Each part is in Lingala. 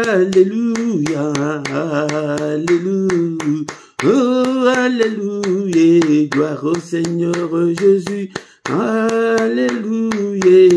Alléluia, Alléluia. Oh, Alléluia, gloire au Seigneur Jésus. Alléluia,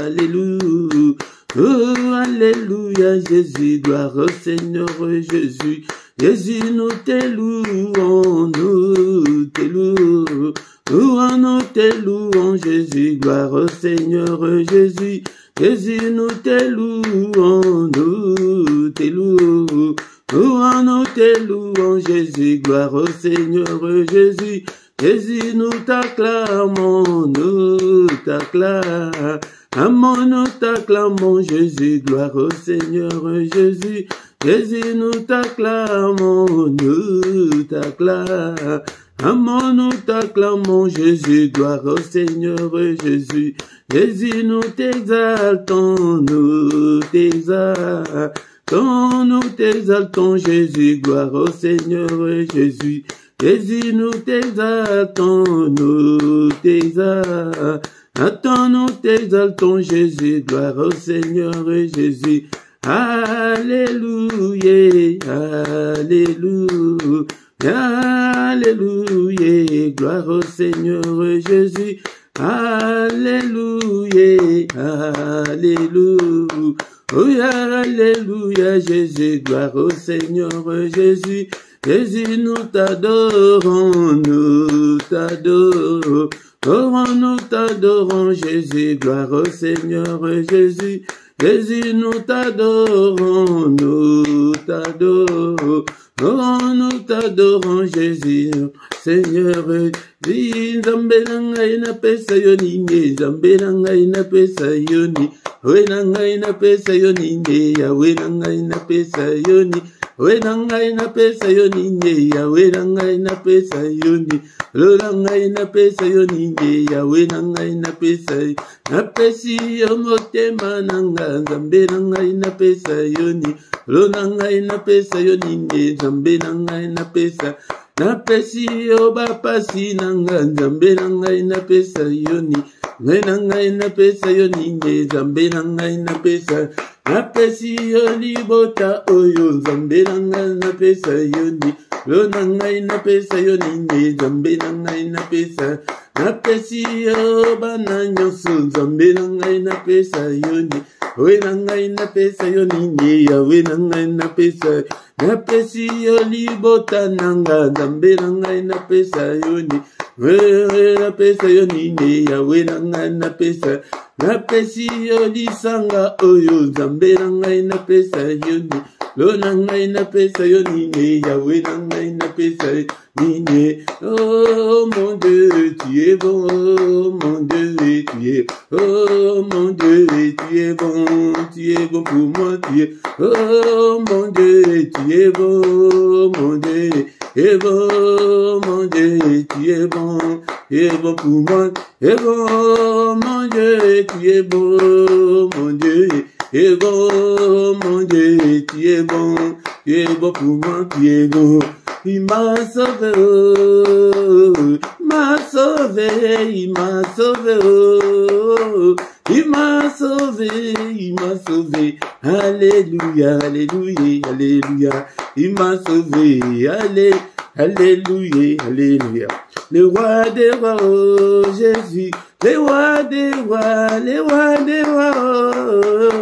Alléluia. Oh, Alléluia, Jésus, gloire au Seigneur Jésus. Jésus, nous te louons, nous te louons. Nous te louons, Jésus, gloire au Seigneur Jésus. Jésus, nous te louons, nous te louons. Nous te louons, Jésus, gloire au Seigneur Jésus. Jésus, nous t'acclamons, nous t'acclamons, nous t'acclamons, Jésus, gloire au Seigneur Jésus. Jésus, nous t'acclamons, nous t'acclamons, nous t'acclamons, Jésus, gloire au Seigneur Jésus. Jésus, nous t'exaltons, nous t'exaltons, nous t'exaltons, Jésus, gloire au Seigneur Jésus. Jésus, nous t'exaltons, nous t'exaltons, nous t'exaltons, Jésus, gloire au Seigneur Jésus. Alléluia, Alléluia, Alléluia, gloire au Seigneur Jésus. Alléluia, Alléluia, oh, Alléluia, Jésus, gloire au Seigneur Jésus. Jésus, nous t'adorons, nous t'adorons, nous t'adorons, Jésus, gloire au Seigneur Jésus. Jésus, nous t'adorons, nous t'adorons, nous t'adorons, Jésus, Seigneur. Nzambe nangai na pesa yoni, Nzambe nangai na pesa yoni, we nangai na pesa yoni, we nangai na pesa yoni. We nangai na pesa yoni ya we nangai na pesa yoni lo nangai na pesa yoni ya we nangai na pesa na pesi yo motema nanga Nzambe nangai na pesa yoni lo nangai na pesa yoni Nzambe nangai na pesa na pesi yo bapasi nanga Nzambe nangai na pesa yoni we nangai na pesa yoni Nzambe nangai na pesa na pesi yo libota oyo Nzambe nangai na pesa yoni lo nangai na pesa yoni Nzambe nangai na pesa na pesi yo bana nyonso Nzambe nangai na pesa yoni we nangai na pesa yoni ya we nangai na pesa na pesi yo libota nanga Nzambe nangai na pesa yoni we na pesa yoni ya we nangai na pesa na pesi yo lisanga oyo Nzambe nangai na pesa yoni lo nangai na pesa yoni ya we nangai na pesa yoni. Oh mon Dieu, tu es bon, oh mon Dieu, tu es, oh mon Dieu, tu es bon pour moi, tu es, oh mon Dieu, tu es bon, mon Dieu, et bon, mon Dieu, tu es bon pour moi, et bon, mon Dieu, tu es bon, mon Dieu, et bon, mon Dieu, tu es bon pour moi, tu es bon. Il m'a sauvé, oh, m'a sauvé, il m'a sauvé, oh, il m'a sauvé, il m'a sauvé. Alléluia, alléluia, alléluia. Il m'a sauvé, alléluia, alléluia. Le roi des rois, oh, Jésus. Les rois des rois, les rois des rois,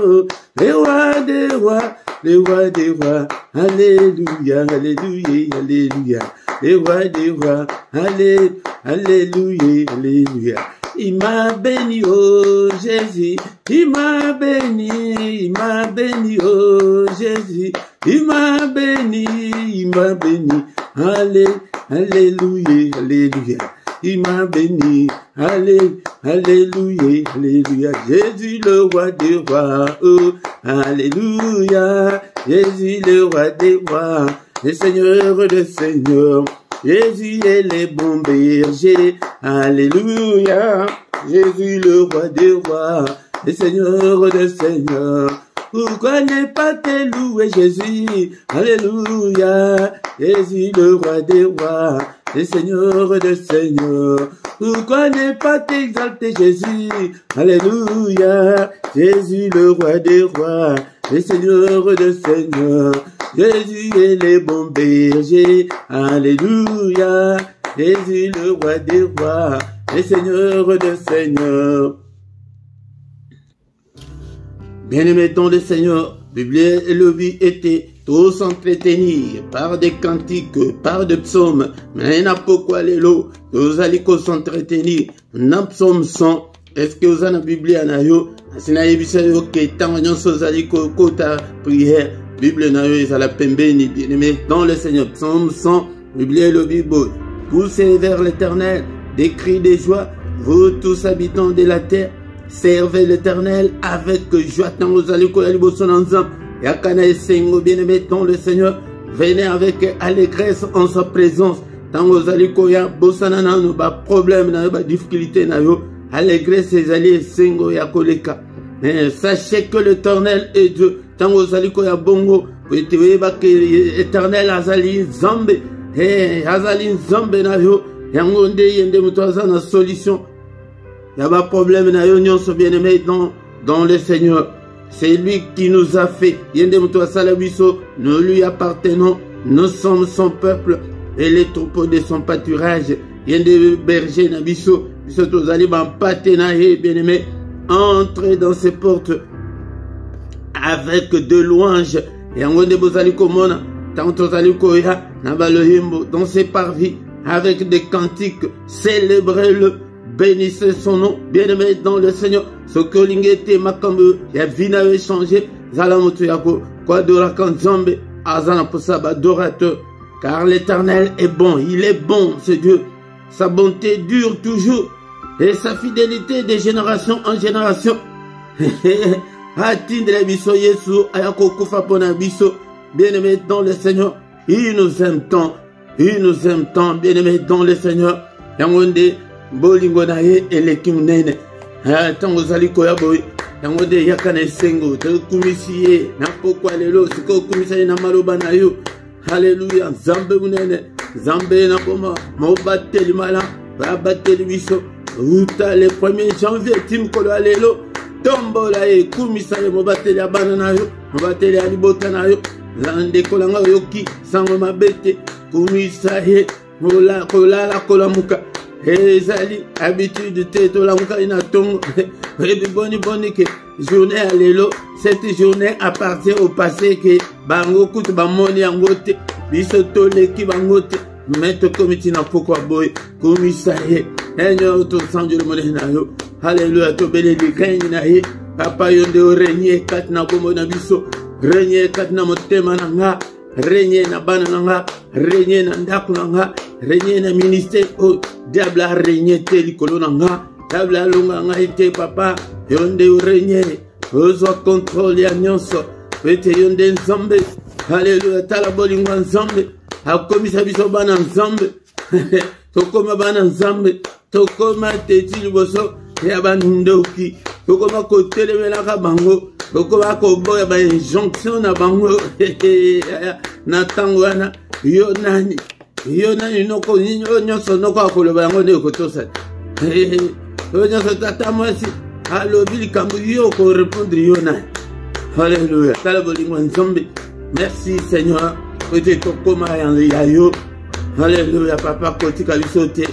oh, les rois des rois. Les rois des rois, alléluia, alléluia, alléluia. Les rois des rois, alléluia, alléluia. Il m'a béni, oh Jésus. Il m'a béni, oh Jésus. Il m'a béni, alléluia, alléluia. Il m'a béni, alléluia, alléluia. Jésus le roi des rois, oh, alléluia. Jésus le roi des rois, le Seigneur des seigneurs. Jésus est le bon berger, alléluia. Jésus le roi des rois, le Seigneur des seigneurs. Pourquoi ne pas te louer Jésus, alléluia. Jésus le roi des rois, le Seigneur des seigneurs. Pourquoi ne pas t'exalter Jésus, alléluia. Jésus le roi des rois, le Seigneur de Seigneurs. Jésus est le bon berger, alléluia. Jésus le roi des rois, le Seigneur de Seigneurs. Bien-aimés dans le Seigneur, Bible et le vie étaient tous entretenus par des cantiques, par des psaumes. Mais n'a pourquoi les lots, tous allez s'entretenir. N'a psaume 100. Est-ce que vous avez la Bible à nayo? Sina ebisayo que tant on s'allait kota prière. Bible nayo est à la pembeni. Bien-aimés dans le Seigneur, psaume 100. Bible et le Bible. Poussez vers l'Éternel des cris de joie, vous tous habitants de la terre. Servez l'Éternel avec joie. Tant vous allez ensemble. Yakana et Sengo, bien-aimés dans le Seigneur, venez avec allégresse en sa présence. Tant vous allez koya bosanana no ba problème na ba difficulté na yo. Allégresse ses alliés Sengo ya koleka. Mais sachez que l'Éternel est Dieu. Tant vous allez koya bongo, vous êtes ba que l'Éternel azali zambe. Azali zambe na yo. Yangonde yende mutoza na solution. Il n'y a pas de problème, nous sommes bien-aimés dans le Seigneur. C'est lui qui nous a fait. Nous lui appartenons. Nous sommes son peuple et les troupeaux de son pâturage. Il y a des bergers, bien-aimés. Entrez dans ses portes avec de louanges. Dans ses parvis avec des cantiques. Célébrez-le. Bénissez son nom, bien-aimé dans le Seigneur. Ce que l'ingété makambu, ya vina échangé, zalamoto yako, quoi d'orakan zambe, azana posaba adorateur. Car l'Éternel est bon, il est bon, ce Dieu. Sa bonté dure toujours, et sa fidélité de génération en génération. Atindre biso Yesu, ayako kufa pona biso, bien-aimé dans le Seigneur. Il nous aime tant, bien-aimé dans le Seigneur. Yangonde, bolingo na ye elekim nene tango zali koya boy tango de yakana sengo te kumisiye na pokwa lelo siko kumisiye na maloba na yo. Haleluya. Zambe munene zambe na boma mo bateli mala ba bateli biso uta le 1er janvier tim kolo lelo tombola e kumisiye mo bateli abana na yo mo bateli alibota na yo lande kolanga yoki sango mabete kumisiye mola kolala kolamuka. Ezali habitude de la mukaina tongo. Boni que journée à l'élo. Cette journée appartient au passé que bango kout bamoni angote biso tole ki bangote mettre comité na pourquoi boy komisaye enyo to sanjo le modena yo. Alléluia to bele di kaini na ye papa yonde o renier kat na komo na biso renier kat na motema na nga renier na bana na nga renier na ndako na nga renier na ministère o diable a renier te likolo na nga diable a longa nga ite papa yonde o renier ozo contrôle ya nyonso pete yonde nzambe. Alléluia tala bolingo nzambe akomisa biso bana nzambe tokoma bana nzambe tokoma teti liboso ya bandoki tokoma kotelemelaka bango tokoma koboya ba injonction na bango na tango wana yo nani noko nyonso noko akoloba yango nde kotosa yo nyonso tata mwasi alobi likambo yo ko répondre yo nani. Alléluia tala bolingo nzambe. Merci Seigneur kote tokoma ya yo. Alléluia papa kotika bisote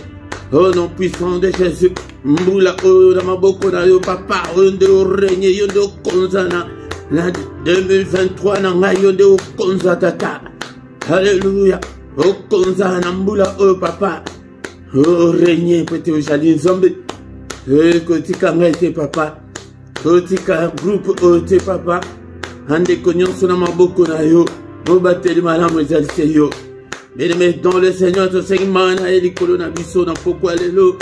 au nom puissant de Jésus. Mbula o na maboko na yo papa onde o régner yonde o konzana na 2023 na ngai yonde o konza tata. Alléluia o konzana mbula o papa o régner pete o jali nzambe kotika ngai te papa kotika groupe o te papa ande konyon na maboko na yo o bateli malamu ezalise yo. Bien-aimés dans le Seigneur, to segment na elikolo na biso na pokwa lelo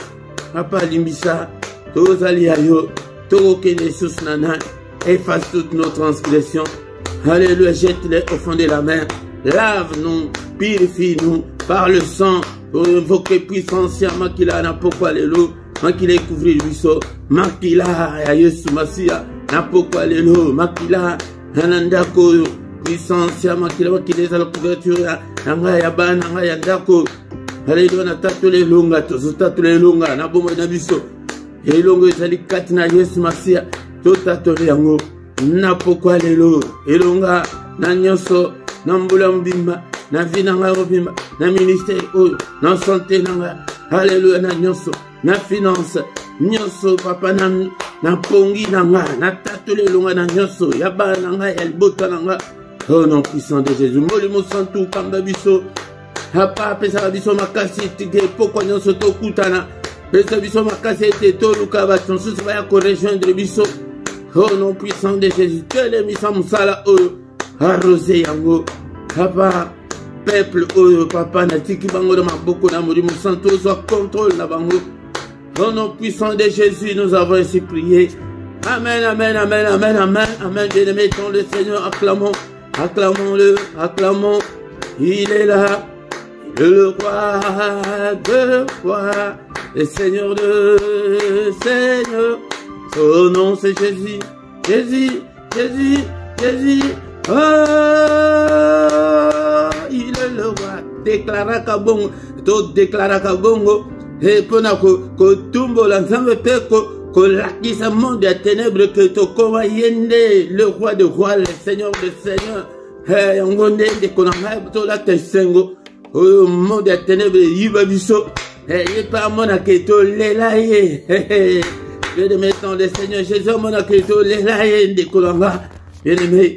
papa limbisa tozali ayo tokokende sous nana efface toutes nos transgressions. Alléluia, jette-les au fond de la mer, lave-nous, purifie-nous par le sang pour invoquer puissance ya makila na pokwa lelo makila couvrir biso makila ya Yesu Masia na pokwa lelo makila nanandako puissance ya makila za la couverture ya nga ya bana nga ya ndako. Alléluia na tatule lunga to tatule lunga na bomo na biso elongo ezali kati na Yesu Masia to tatule yango na pokwa lelo elonga na nyonso na mbula mbimba na vie nanga robimba na ministère oyo na santé nanga haleluya na nyonso na finance nyonso papa na pongi nanga na tatole elonga na nyonso ya bana nanga ya libota nanga au nom puissant de Jésus molimo santu kamba biso papa pesa biso makasi tike pokwa nyonso tokutana pesa biso makasi ete toluka bato mosusu baya korejoindre biso au nom puissant de Jésus telemisa mosala oyo arrosé yango papa peuple oyo papa natiki bango na maboko na molimo santu ozwa contrôle na bango au nom puissant de Jésus nous avons ainsi prié. Amen, amen, amen, amen, amen, amen. Bien-aimés dans le Seigneur, acclamons, acclamons-le, acclamons. Il est là, le roi de roi, le Seigneur de Seigneur. Son nom c'est Jésus, Jésus, Jésus, Jésus. Oh, il est le roi. Déclara kabongo, to déclara kabongo. Et pona ko tumbo la nzambe peko ko lakisa monde ya ténèbres que to koma yende le roi de rois le seigneur de seigneurs hey ngonde de konanga to la tesengo o monde ya ténèbres yiba biso hey pas mona ke to lelaye je de mettre le seigneur Jésus mona ke to lelaye de konanga bien-aimé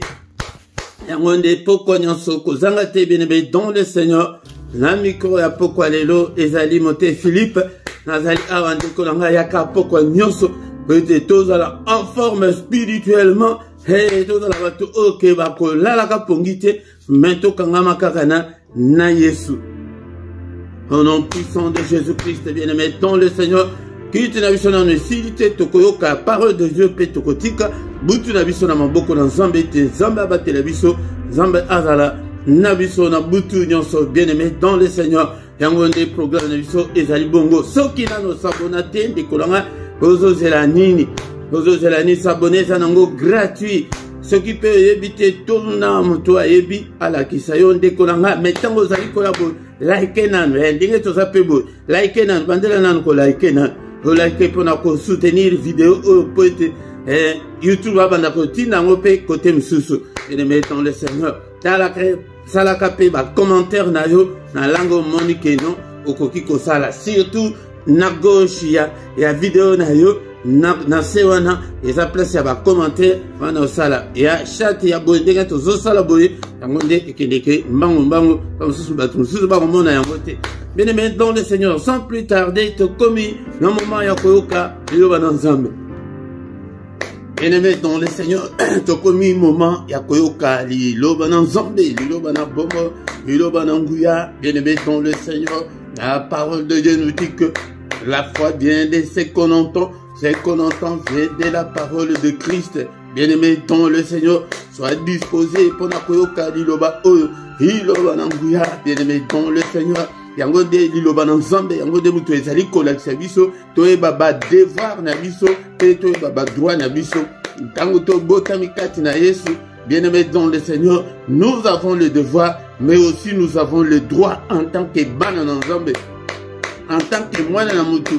ngonde poko nyonso ko zanga te bien-aimé dans le seigneur. Na micro ya pokwa lelo ezali mote Philippe nazali awande kolanga yaka pokwa nyonso peut-être tozala en forme spirituellement et tozala bato oke bakolala ka pongite mento kangama kakana na Yesu au nom puissant de Jésus-Christ bien-aimé dans le Seigneur qui te na biso na necessité tokoyoka parole de Dieu pe tokotika butu na biso na maboko na Nzambe te Nzambe abatela biso Nzambe azala Nabiso na butu nyonso bien-aimé dans le Seigneur yangonde programme nabiso ezali bongo soki nano s'abonate ndikolanga ozo zelanini s'abonner sanango gratuit soki pe yebite tona moto ayebi ala kisayo ndekolanga metango zali kola bo like nanu ndenge toza pe bo like nanu bandela nanu ko like nanu ko like pona ko soutenir vidéo po ete YouTube abanda ko tina ngope côté msusu et mettons le Seigneur salaka pe ba commentaire na yo na langue monique non okoki ko sala surtout na gauche ya vidéo na yo na sewana eza place ya ba commentaire wana sala ya chat ya boye to zo sala boye yango nde ekendeke mbango comme susu ba susu ba mona yango te bien-aimé dans le Seigneur sans plus tarder to komi na moment ya koyoka yo ba Nzambe. Bien-aimé dans le Seigneur, tokomi moment ya koyoka liloba na Nzambe, liloba na bombo, liloba na nguya. Bien-aimé dans le Seigneur, la parole de Dieu nous dit que la foi vient de ce qu'on entend vient de la parole de Christ. Bien-aimé dans le Seigneur, sois disposé pour na koyoka liloba oyo, liloba na nguya. Bien-aimé dans le Seigneur, yango de liloba na Nzambe, yango de mutu ezali kolakisa biso, toyeba ba devoir na biso, pe toyeba ba droit na biso. Tango to botami kati na Yesu, bien-aimé dans le Seigneur, nous avons le devoir, mais aussi nous avons le droit en tant que bana na Nzambe, en tant que mwana na mutu.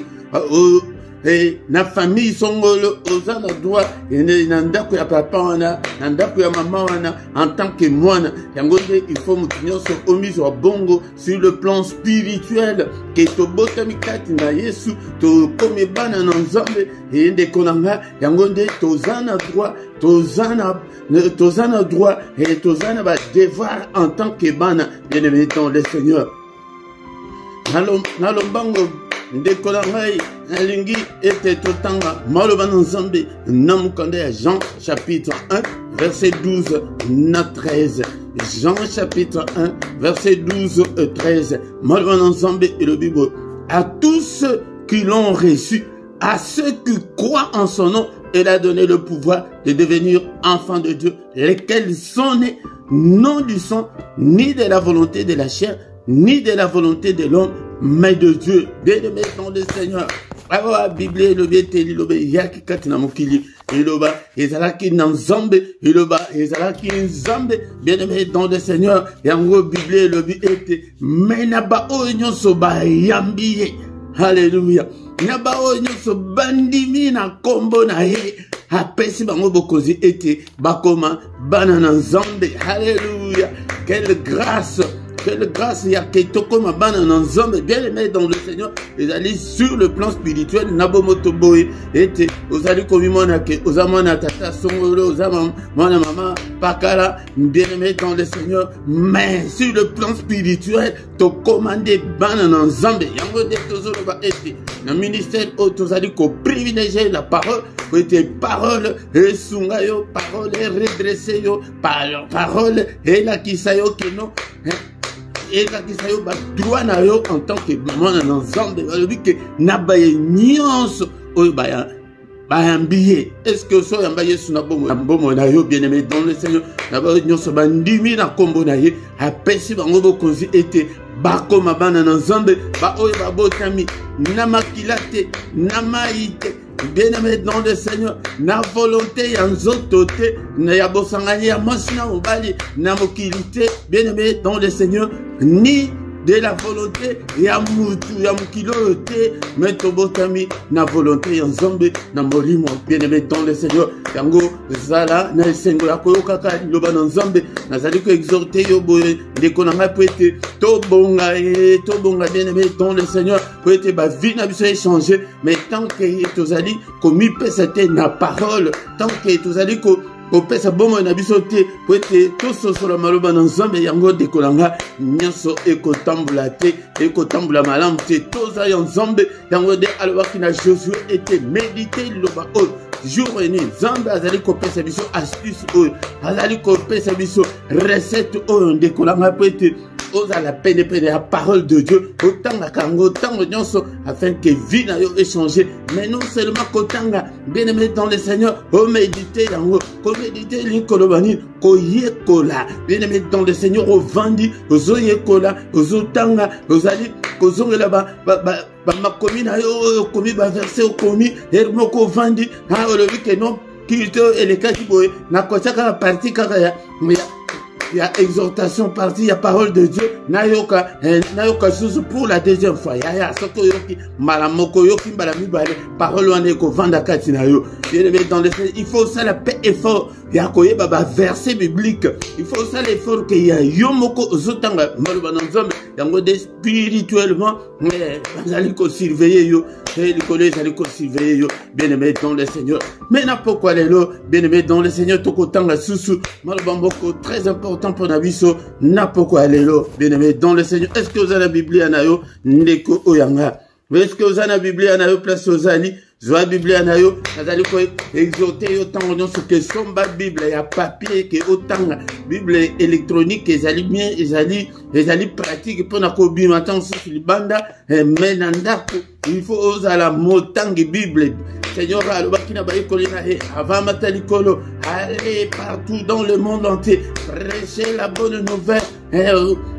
Na famille songolo ozana droit na ndako ya papa wana na ndako ya mama wana en tant que mwana yango nde il faut mutinyoso omiso bongo sur le plan spirituel que to botami kati na Yesu to komi bana na Nzambe ende konanga yango nde tozana droit et tozana ba devoir en tant que bana bien-aimé dans le Seigneur. Nalombango ndekolangai nalingi ete totanga maloba na Nzambe na mukanda ya Jean chapitre 1 verset 12 na 13. Jean chapitre 1 verset 12 et 13. Maloba na Nzambe et le Bible. À tous ceux qui l'ont reçu, à ceux qui croient en son nom, il a donné le pouvoir de devenir enfants de Dieu, lesquels sont nés non du sang, ni de la volonté de la chair, ni de la volonté de l'homme, mais de Dieu. Bien-aimé dans le Seigneur. Alors la Bible le bien liloba yaki katina mokili liloba ezalaki na Nzambe liloba ezalaki Nzambe bien-aimé dans le Seigneur yango Bible le bi ete menaba onyoso ba yambiye. Alléluia. Naba onyoso bandimi na kombo na ye. apesi bango bokonzi ete bakoma bana na Nzambe. Alléluia. Quelle grâce il y a Ketoko Mabana Nzambe, bien aimé dans le Seigneur, ils allaient sur le plan spirituel, Nabomotoboy, était aux allées comme Monake, aux amana tata, Songolo, aux amana maman, Pakala, bien aimé dans le Seigneur, mais sur le plan spirituel, tu commandes Bana Nzambe, Yango de Tozoloba était, le ministère, aux allées qu'on privilégier la parole, était parole, et Sungayo, parole, et redresser yo, parole, et la Kisayo Keno, et la kisayo ba droit na yo en tant que maman dans Nzambe ba lobi que na ba nyonso oyo ba ambiye. Est-ce que so yamba Yesu na bomo na yo bien aimé dans le Seigneur na ba nyonso ba ndimi na kombo na ye apesi bango bokonzi ete bakoma bana na Nzambe ba oyo ba botami na makilate na maite. Bien aimé dans le Seigneur, na volonté ya nzoto te, na ya bosangani ya mwasi na mobali, na mokilité, bien aimé dans le Seigneur, ni de la volonté ya mutu ya mukilo te, mais tobotami na volonté ya Nzambe na molimo. Bien aimé dans le Seigneur, yango zala na esengo ya koyoka ka loba na Nzambe, nazali ko exhorter yo boye ndeko na ngai po ete tobonga bien aimé dans le Seigneur, po ete ba vie na biso échanger, mais tant que tozali komi pesate na parole, tant que tozali ko opesa bomo na biso te po ete tososola maloba na Nzambe yango dekolanga nyonso ekotambula te, ekotambula malamu te, toza ya Nzambe yango de alobaki na Josué ete méditer loba oyo jour et nuit. Nzambe azali kopesa biso astuce oyo, azali kopesa biso recette oyo ndekolanga po ete ozala pene la parole de Dieu otanga kango tango nyonso afin que vie na yo échanger, mais non seulement kotanga bien aimé dans le Seigneur o méditer yango ko méditer likolobani ko yekola bien aimé dans le Seigneur o vandi ozo yekola ozo tanga ozali kozongela ba makomi na yo komi ba verset komi hermoko vandi ha olobi que non kilito elekaki boye na kochaka partie kaka ya il y a exhortation partie, il y a parole de Dieu. Nayoka chose pour la deuxième fois. Il y a soko yoki malamoko yoki balami bale parole wane ko vanda kati na yo. Dans le il faut ça la paix effort. Il y a koye baba verset biblique. Il faut ça l'effort que il y a yomoko zotanga maluba na Nzambe. Yango de spirituellement mais allez ko surveiller yo. Et les collèges allez ko surveiller yo. Bien aimé dans le Seigneur. Mais na pourquoi les lo bien aimé dans le Seigneur toko tanga susu maluba mboko très important pour Nabiso, n'a pourquoi aller là, bien aimé dans le Seigneur. Est-ce que vous avez la Bible anayo, ndeko oyanga? Est-ce que vous avez la Bible anayo, place aux ali, la Bible anayo, nazali ko exhorter autant on ce que son Bible, il y a papier que autant Bible électronique, ils allaient pratique pour na ko bi matin sur le banda, mais nanda il faut oser la motangi Bible. Seigneur, avant Matalikolo, allez partout dans le monde entier, prêchez la bonne nouvelle.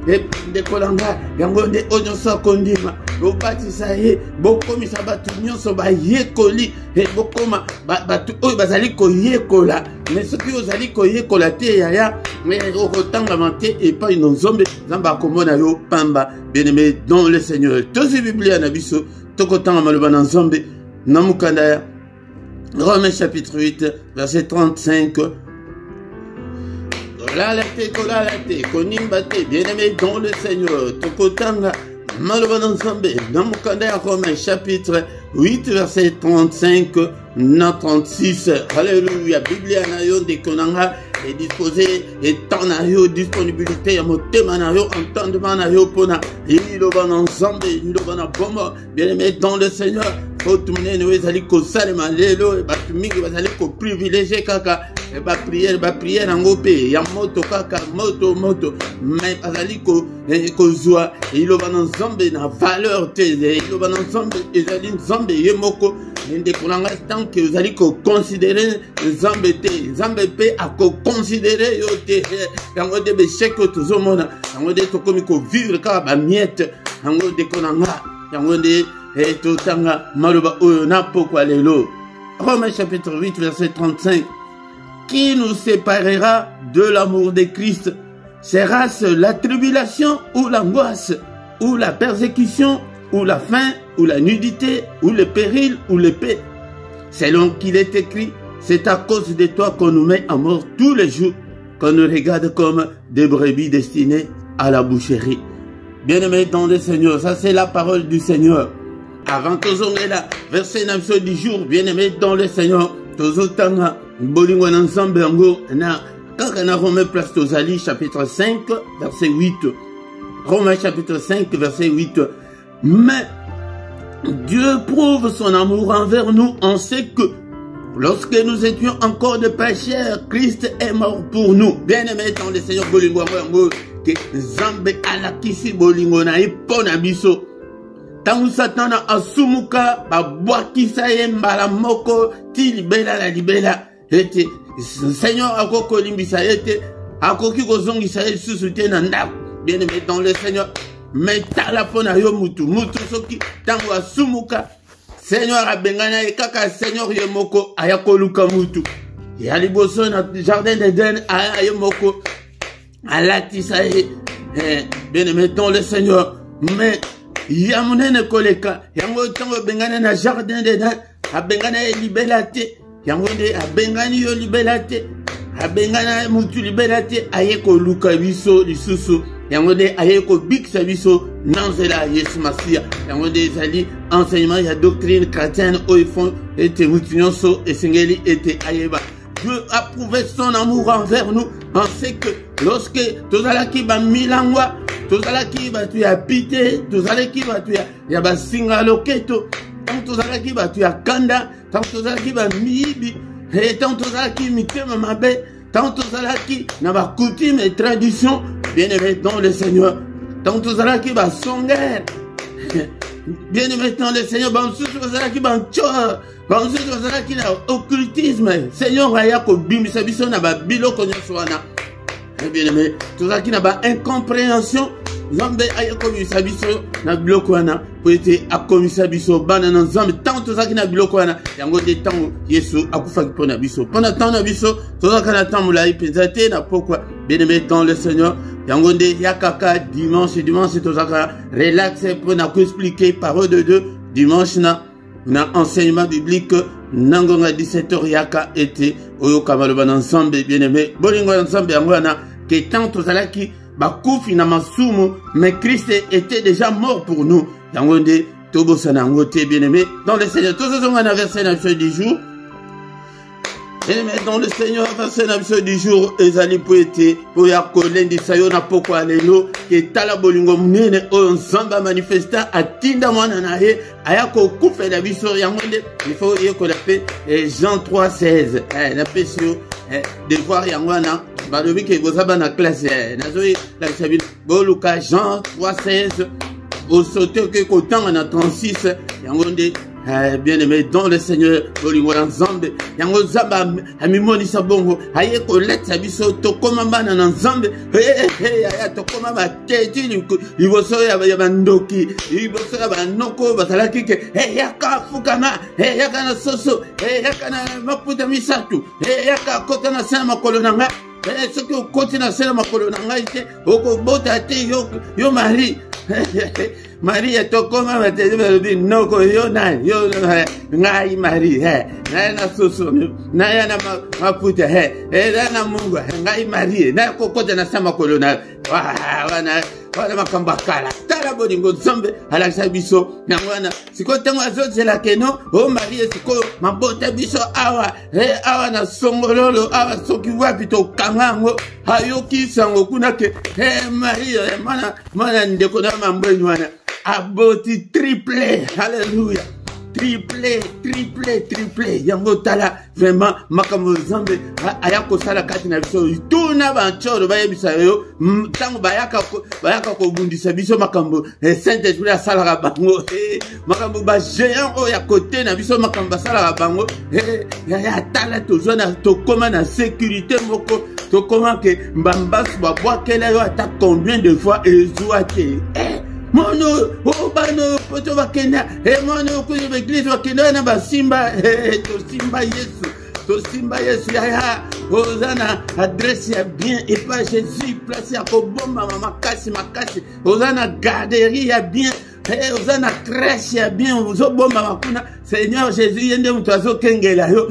De Kolanga, yango de Onyosa Kondima, Bopatisaye, Bokomi Sabatu Nyonso ba Yekoli, et Bokoma, Batu Bazali ko Yekola, mais ce qui vous allez ko Yekola te yaya, mais au retanga manté et pas une zombe, Zamba Komona yo Pamba, bien aimé dans le Seigneur. Tous les Bibliens Nabiso, Tokotanga Maloban Zombe. Namukandaya, Romains chapitre 8, verset 35. Bien aimé dans le Seigneur, Tokotanga, Maloban Zombe, Namukandaya, Romains chapitre 8, verset 35, 36. Alléluia, Biblia Nayo de Konanga est disposé, et tant nayo disponibilité, à mon thème nayo, entendement nayo, pona, il va ensemble, il va bomba, bien aimé dans le Seigneur. Faut tout le monde nous allons salima lelo et batumiki bazali ko privilégier kaka et prière en opé ya moto kaka moto mais bazali ko zwa il va ensemble na valeur te il va ensemble ezali nzambe yemoko ndé kolanga tant que vous allez ko considérer nzambe te nzambe pe a ko considérer yo te yango de be chèque tout mona yango de to komi ko vivre ka ba miette yango de kolanga yango de et tout tanga maluba oyo na pourquoi lelo. Romains chapitre 8 verset 35. Qui nous séparera de l'amour de Christ? Sera-ce la tribulation ou l'angoisse, ou la persécution, ou la faim, ou la nudité, ou le péril, ou l'épée? Selon qu'il est écrit, c'est à cause de toi qu'on nous met à mort tous les jours, qu'on nous regarde comme des brebis destinées à la boucherie. Bien-aimés dans le Seigneur, ça c'est la parole du Seigneur. Avant que nous ayons là, verset 9 du jour, bien-aimés dans le Seigneur, nous avons bolingo ensemble quand on a Romains place Tozali, chapitre 5, verset 8. Romains chapitre 5, verset 8. Mais Dieu prouve son amour envers nous en ce que lorsque nous étions encore de pécheurs, Christ est mort pour nous. Bien-aimés dans le Seigneur, bolingo que Zambe alakisi bolingo na ipona biso. Tangu satana asumuka babwakisa ye mbala moko ti libela la libela ete Seigneur akoko limbisa ete akoki kozongisa ye susu te na ndako. Bien-aimé dans le Seigneur, mais tala pona yo mutu soki tangu asumuka Seigneur abengana ye kaka Seigneur ye moko ayakoluka mutu ya liboso na jardin d'Eden aya ye moko alatisa ye bien-aimé dans le Seigneur, mais Yamunene koleka, yango tango bengane na jardin d'Eden, abengana libelate, yango de abengani yo libelate, abengana mutu libelate, ayeko luka biso lisusu, yango de ayeko biksa biso nanzela Yesu Masia, yango de zali enseignement ya doctrine chrétienne au fond était mutunyoso et singeli était ayeba. Dieu a prouvé son amour envers nous en ce que lorsque tozalaki ba milangwa tozalaki batu ya pite tozalaki batu ya basinga loketo tant tozalaki batu ya kanda tant tozalaki ba mibi et tant tozalaki mitema mabe tant tozalaki na ba coutume et tradition bien-aimé dans le Seigneur tant tozalaki ba songer bien-aimé dans le Seigneur bansu tozalaki banchor bansu tozalaki na occultisme Seigneur ayako bimisa biso na ba biloko nyonso wana. Bien-aimé, tout ça qui n'a pas incompréhension, Zambé ayako bimisa biso na biloko wana po ete akomisa biso bana na Nzambe tant tout ça qui na biloko wana yango de tant Yesu akufaki pona biso pona tant na biso tout ça kana tant mulai penzate na pourquoi bien-aimé dans le Seigneur yango de yakaka dimanche tout ça relax pour na expliquer parole de Dieu dimanche na enseignement biblique nangonga 17h yaka été oyo kamaloba ensemble bien-aimé bolingo ensemble yango na que tant tozalaki bakufi na masumu mais Christ était déjà mort pour nous yango de tobosana ngote bien-aimé dans le Seigneur tous on a verset 9 du jour. Bien-aimé dans le Seigneur, verset 9 du jour, ezali poete, pour ya kolendi sayo na poko alelo, ke tala bolingo mnene, o nzamba manifesta, atinda mwana na he, ayako kufe la biso, yangonde, il faut y kodape, Jean 3,16, la pesio, devoir yangwana, badobi ke gozaba na classe, nazoe, la sabi, boluka, Jean 3,16, au sauter que kotan na 36, yangonde, bien-aimé dans le Seigneur, bolingo nzambe yango zamba amimoni sabongo ayeko letsa biso to komamba na nzambe aya to komamba teti liboso ya bandoki liboso ya banoko basalaki ke yaka fukama yaka na soso yaka na maputa misatu yaka kota na sama kolonanga ce que okoti na sela makolo na ngai te okobota te yo Marie Marie tokoma batezi noko yo nani yo ngai Marie na na soso na ya na maputa na Mungu ngai Marie na kokota na sama makolo na wana makamba kala tala bolingo Nzambe alakisa biso nangwana siko tango azozela keno o Marie siko mabota biso awa awa na songololo awa soki wapi to kangango ayoki sango kuna ke Marie mana ndeko na mambweni wana aboti triplé alléluia triplé yango tala vraiment makambo Nzambe ayako sala kati na biso tuna banchoro bayebisa yo tango bayaka ko bundisa biso makambo Saint-Esprit asala bango makambo ba géant o ya côté na biso makambo asala bango ya tala tozona tokoma na sécurité moko tokoma ke mbambasu babwakela yo ata combien de fois ezuate mono obano poto bakenda mono kuyo l'église bakenda na basimba to simba Yesu ya ozana adresse ya bien et pas Jésus place ya kobomba makasi ozana garderie ya bien Ozana crèche ya bien, ozoboma makuna. Seigneur Jésus, yende mutazo kengela yo.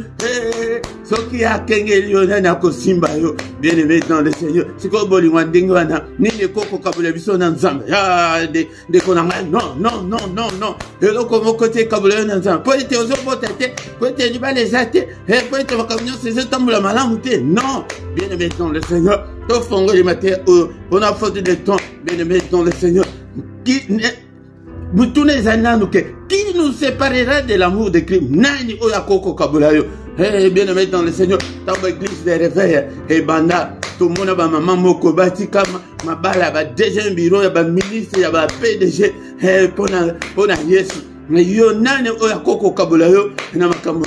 Soki ya kengeli yo na kosimba yo. Bien aimé dans le Seigneur. Siko boli wandingi wana. Nini koko kabule biso na nzambe. Ya de konanga. Non, non, non, non, non. Eloko mokote kabule yo na nzambe. Po ete ozobota te, po ete libale zate, po ete makamyo seze tambula malamu te. Non. Bien aimé dans le Seigneur. To fongo le matin on a faute de temps. Bien aimé dans le Seigneur. Qui nous séparera de l'amour de Christ? Nani oya koko kabulayo. Bien aimé dans le Seigneur. Dans l'église des réveils. Banda. Tout le monde a maman moko batika ma bala ba deuxième bureau ya ba ministre ya ba PDG. Pona Yesu. Mais yo nani oya koko kabulayo na makambo.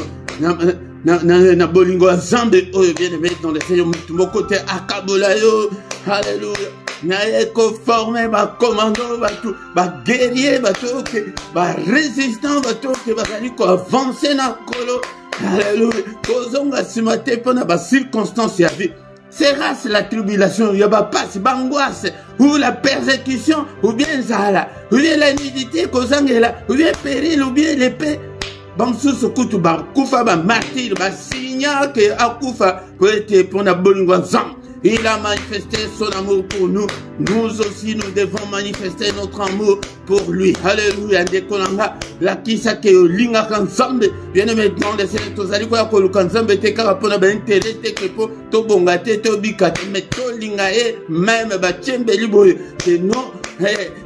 Na bolingo ensemble oyo bien aimé dans le Seigneur. Moko te akabulayo. Alléluia. Naye conforme ba commando ba guerrier ba toke ba résistant ba toke ba kali ko avancer na kolo. Alléluia. Kozonga simate pona ba circonstance ya vie. Sera-ce la tribulation, il y a pas passe bangoisse ou la persécution ou bien zala ou bien la nudité kozangela ou bien péril ou bien l'épée. Bamsusu kutu ba kufa ba martyr ba signal que akufa peut être pour na bolingo ensemble. Il a manifesté son amour pour nous. Nous aussi, nous devons manifester notre amour pour lui. Alléluia. Ndekolanga. La kisa ke linga kanzambe. Bien aimé dans le Seigneur. Tozali kwa kolu kanzambe te karapona ba intérêt te kepo. To bongate to bikate. Mais to linga e. Même ba tchembe liboye. Que non.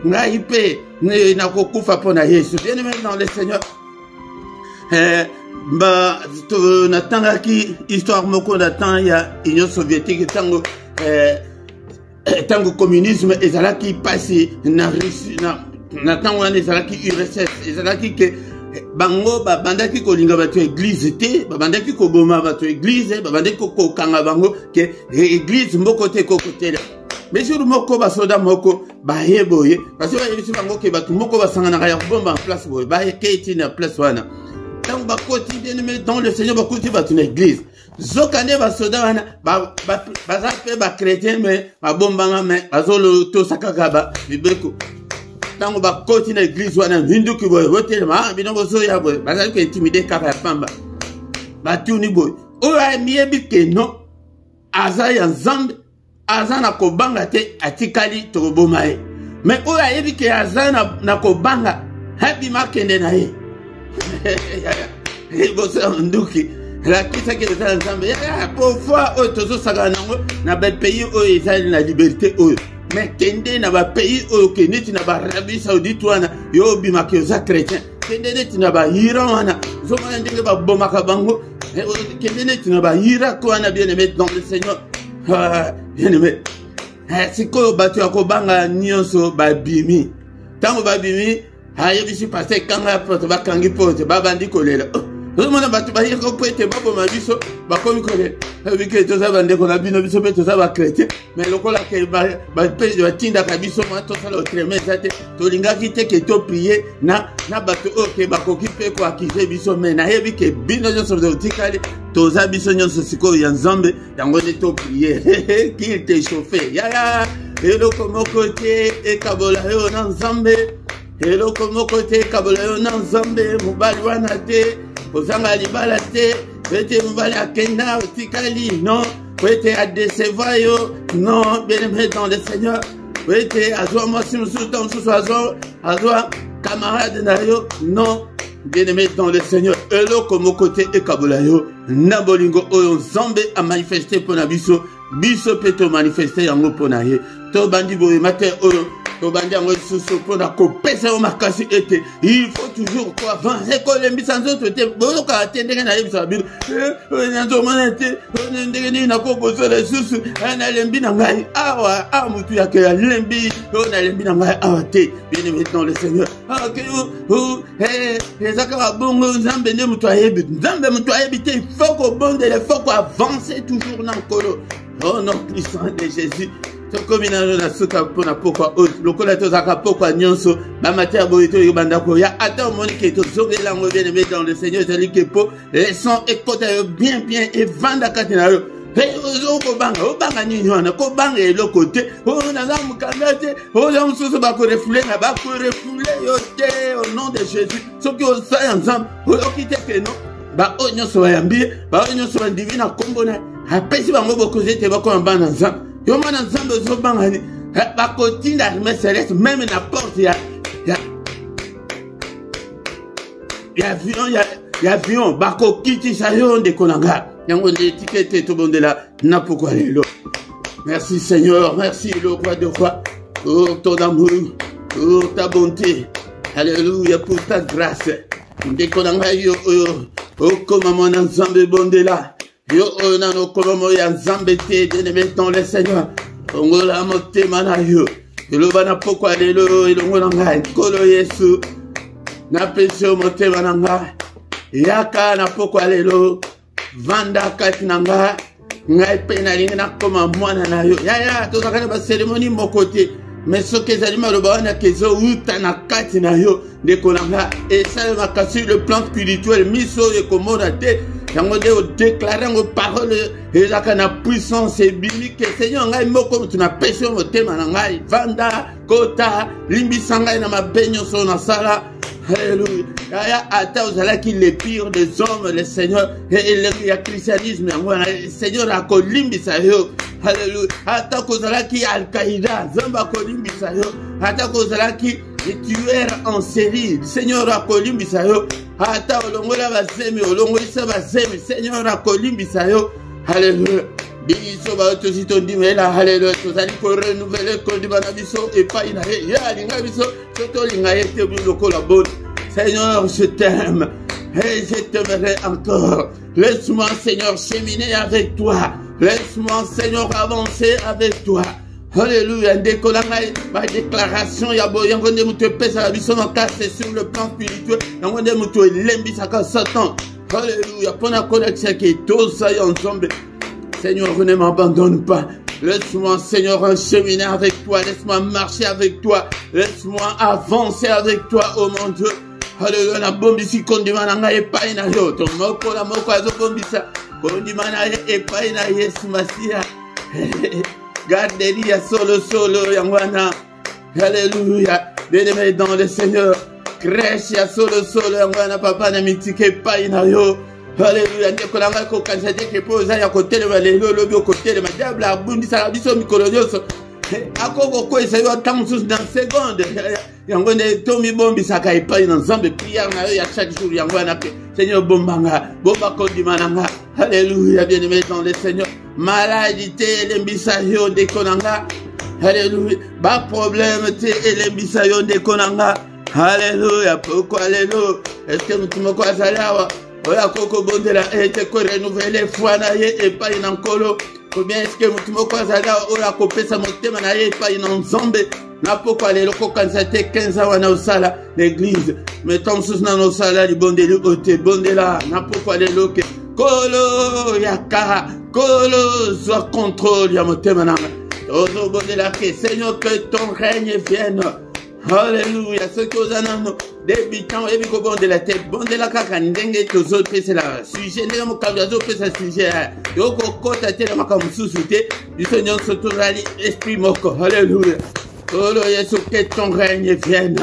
Nga ipe. Na kokufa pona Yesu. Bien aimé dans le Seigneur. Bah, natanga ki histoire moko natang ya Union soviétique tango tango communisme ezalaki passé na Russie na tango wana ezalaki URSS ezalaki ke bango babandaki kolinga bato église te babandaki koboma bato église babandaki kokanga bango ke église moko te kokotela mais sur moko basoda moko bayeboye parce que bayebisi bango ke bato moko basangana ya bomba en place boye bayeketi na place wana. Tant que quotidien dans le Seigneur beaucoup de battre une église. Zokane ba soda wana ba fait ba chrétien mais ba bombanga mais azolo to sakagaba bibeko. Tant que ba quotidien église wana hindu ki boy hotel ma binongo so ya boy ba za ko intimider kaka pamba. Ba tuni boy. O ya miebi ke no aza ya nzambe aza na kobanga te atikali to bomae. Mais o ya yebi ke aza na kobanga happy makende na ye. La kisa qui est ensemble, parfois, tous na ba pays où ils ont la liberté. Mais kende na ba pays où keneti na ba Arabie Saoudite wana yo bima ke za chrétien. Kende neti na ba Iran wana zo mana ndenge ba bomaka bango. Kende neti na ba Irak wana bien aimé dans le Seigneur. Bien aimé. Siko batu akobanga nyonso ba bimi. Tango ba bimi aye bisi passer kanga pote ba kangi pote ba bandi kolela. Tout mona batu ba yeko pote ba bo mabiso ba komi kolela. Bike to za bande ko na bino biso pe to za ba chrétien. Mais lokola ke ba pe ba tinda ka biso ma to sala otremeza te to linga kite ke to prier na batu o ke ba ko kipe ko akize biso mais na yebi ke bino jo so tikali to za biso nyonso siko ya nzambe yango ne to prier. Qu'il te chauffer. Ya eloko moko te e kabola yo na nzambe. Eloko moko te kabola yo na nzambe mobali wana te ozanga libala te pete mobali akenda otikali non pete adecevoir yo non bien aimé dans le Seigneur pete azwa mwasi mususu ta mususu azwa camarade na yo non bien aimé dans le Seigneur eloko moko te e kabola yo na bolingo oyo nzambe a manifesté pona biso pe to manifester yango pona ye to bandi boye matin oyo to bandi yango susu pona ko pesa o makasi ete il faut toujours quoi avancer ko lembi sanzo to te bolo ka tendenge na yebisa biso nzo mona te ndenge ni na ko bozo le susu na lembi na ngai awa mutu ya ke lembi na lembi na ngai awa te bien aimé dans le Seigneur que ezaka ba bongo nzambe ne mutu ayebi nzambe mutu ayebi te il faut ko bonde il faut ko avancer toujours na kolo. Oh non, puissant de Jésus. To kominano na suka pona pokwa lokola to zaka pokwa nyonso ba matière boito yo bandako ya ata moni ke to zongela ngo bien aimé dans le Seigneur tali ke po les sons écoute bien et vanda katina yo obanga nini wana kobanga elo côté naza mokanda te oza mosusu bakorefule na bakorefule yo te au nom de Jésus soki osala nzambe oyoki te keno baoyo nyonso bayambi baoyo nyonso bandimi na kombo na apesi bango bokozi ete bakoma bana nzambe yo mwana nzambe ozobangani bakotinda armée céleste même na porte ya avion bakokitisa yo ndeko na nga yango nde etikete tobondela na pokwa lelo. Merci Seigneur, merci le roi de roi pour ton amour, pour ta bonté, alléluia, pour ta grâce. Ndeko na nga yo okoma mwana nzambe bondela yo nano okoma moya nzambe te bien-aimé dans le Seigneur ongola motema na yo eloba na pokwa lelo elongo na nga nkolo Yesu na pesi motema na nga yaka na pokwa lelo vanda kati na nga ngai pe nalingi nakoma mwana na yo yaya tozalaka na baseremoni moko te mais soki ezali maloba wana kezouta na kati na yo ndeko na nga esalemaka sur le plan spirituel miso oyo ekomona te yango nde odeklare yango parole ezalaka na puissance ebimi ke seigneur ngai moko motu napesi yo motema na ngai vanda kota limbisa ngai na mabe nyonso nasala. Alléluia. Ata ozalaki le pire des hommes, le Seigneur, et le christianisme, le Seigneur a kolimbisa yo. Alléluia. Ata kozalaki Al-Qaïda, Zamba kolimbisa yo. Ata kozalaki tueur en série, le Seigneur a kolimbisa yo. Ata olongola bazemi, olongolisa bazemi, Seigneur a kolimbisa yo. Alléluia. Biso ba tozi tondimela haleluya tozali ko renouveler kondima na biso epai na ye ya linga biso soto linga yete biloko la bonne. Seigneur, je t'aime et je t'aimerai encore. Laisse-moi, Seigneur, cheminer avec toi. Laisse-moi, Seigneur, avancer avec toi. Alléluia. Ma déclaration, yango nde mutu epesa la biso makase sur le plan spirituel. Yango nde mutu elembisaka Satan. Alléluia. Pona connexion qui tosa ya nzambe. Seigneur, ne m'abandonne pas. Laisse-moi, Seigneur, cheminer avec toi. Laisse-moi marcher avec toi. Laisse-moi avancer avec toi, oh mon Dieu. Alléluia, na bombisi kondima na ngai epai na yo. To moko na moko azo bombisa. Kondima na ye epai na Yesu Masia. Garderia solo yangwana. Alléluia. Bien-aimé dans le Seigneur. Crèche ya solo yangwana papa na mitike epai na yo. Alléluia, ndeko na ngai kokanisa te ke po oza ya kotelema lelo lobi okotelema diable abundisaka biso mikolo nyonso akokokwesa yo ata mosusu na seconde yango nde tomibombisaka epai na nzambe priere na yo ya chaque jour yango wana pe Seigneur bombanga bomba kondima na nga. Alléluia, bien-aimé dans le Seigneur. Maladie te elembisa yo ndeko na nga. Alléluia, ba problème te elembisa yo ndeko na nga. Alléluia, pourquoi alléluia? Est-ce que mutu moko azali awa oya koko bondela ete ko renouveler foi na ye epai na nkolo ou bien est-ce que mutu moko azali oya kopesa motema na ye epai na nzambe na pokwa lelo kokanisa te 15 ans wana osala l'église mettons mosusu na nosala libondeli ote bondela na pokwa lelo ke kolo yaka kolo zwa contrôle ya motema nanga ozobondela ke Seigneur que ton règne vienne. Alléluia, ce que vous en débutant et vous bon de la tête, bon de la caca, n'engue tous autres, c'est la sujet, n'est mon cas d'oiseau, c'est sujet. Donc, au côté de la macam sous-souté, du Seigneur se tournera l'esprit moko. Alléluia. Oh, Yesu, que ton règne vienne.